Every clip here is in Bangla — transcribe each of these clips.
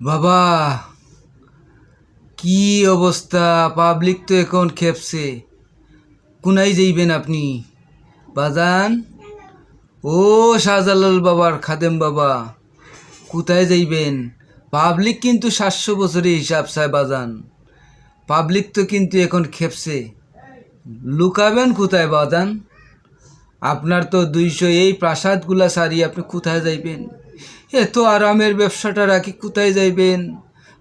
বাবা, কি অবস্থা! পাবলিক তো এখন খেপছে। কোনায় যাইবেন আপনি বাজান? ও শাহজালাল বাবার খাদেম বাবা, কোথায় যাইবেন? পাবলিক কিন্তু 700 বছরের হিসাব চায় বাজান। পাবলিক তো কিন্তু এখন খেপছে। লুকাবেন কোথায় বাজান? আপনার তো 200 এই প্রাসাদগুলা সারিয়ে আপনি কোথায় যাইবেন? এত আরামের ব্যবসাটা রাখি কোথায় যাইবেন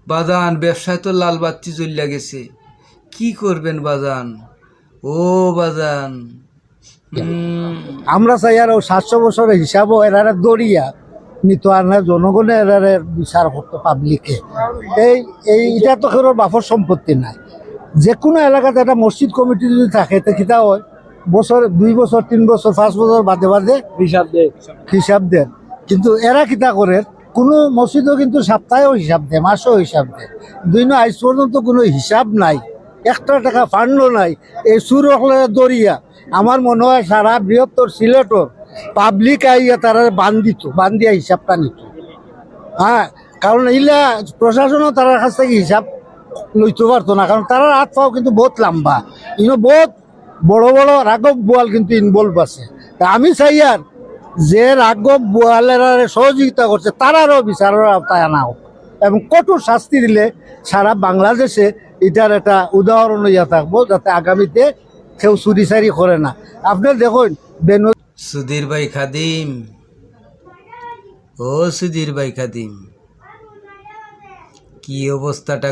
বাজান? ব্যবসায় তো লাল বাতি জ্বলিয়া গেছে। কি করবেন বাজান? ও বাজান, আমরা চাই আর 700 বছরের হিসাবও এরারে দরিয়া নিত আর না, জনগণে এরারে বিচার করতো পাবলিকে। এই এই এটা তো কারোর বাফর সম্পত্তি নাই। যে কোনো এলাকাতে একটা মসজিদ কমিটি যদি থাকে তো কিতা হয়, বছর 2 বছর 3 বছর 5 বছর বাদে বাদে হিসাব দেন। কিন্তু এরা কিতা করে, কোনো মসজিদও কিন্তু সপ্তাহেও হিসাব দেয়, মাসেও হিসাব দেয়। আজ পর্যন্ত কোনো হিসাব নাই, 1 টাকা ফান্ডও নাই। এই সুর দরিয়া আমার মনে হয় সারা বৃহত্তর সিলেটর পাবলিক আইয়া তারা বান্দিয়া হিসাবটা নিত। হ্যাঁ, কারণ ইলা প্রশাসনও তার কাছ থেকে হিসাব লইতে পারতো না, কারণ তারা হাত পাও কিন্তু বহুত লম্বা। বহুত বড় বড় রাঘব বোয়াল কিন্তু ইনভলভ আছে। তা আমি চাই আর যে রাঘব বোয়ালের সহযোগিতা করছে তারারও বিচারের আওতায় আনা হোক এবং কঠোর শাস্তি দিলে সারা বাংলাদেশে এটার একটা উদাহরণ হইয়া থাকবো, যাতে আগামীতে কেউ চুরি চারি করে না। আপনার দেখুন সুধীর ভাই খাদিম, ও সুধীর ভাই খাদিম, কি অবস্থাটা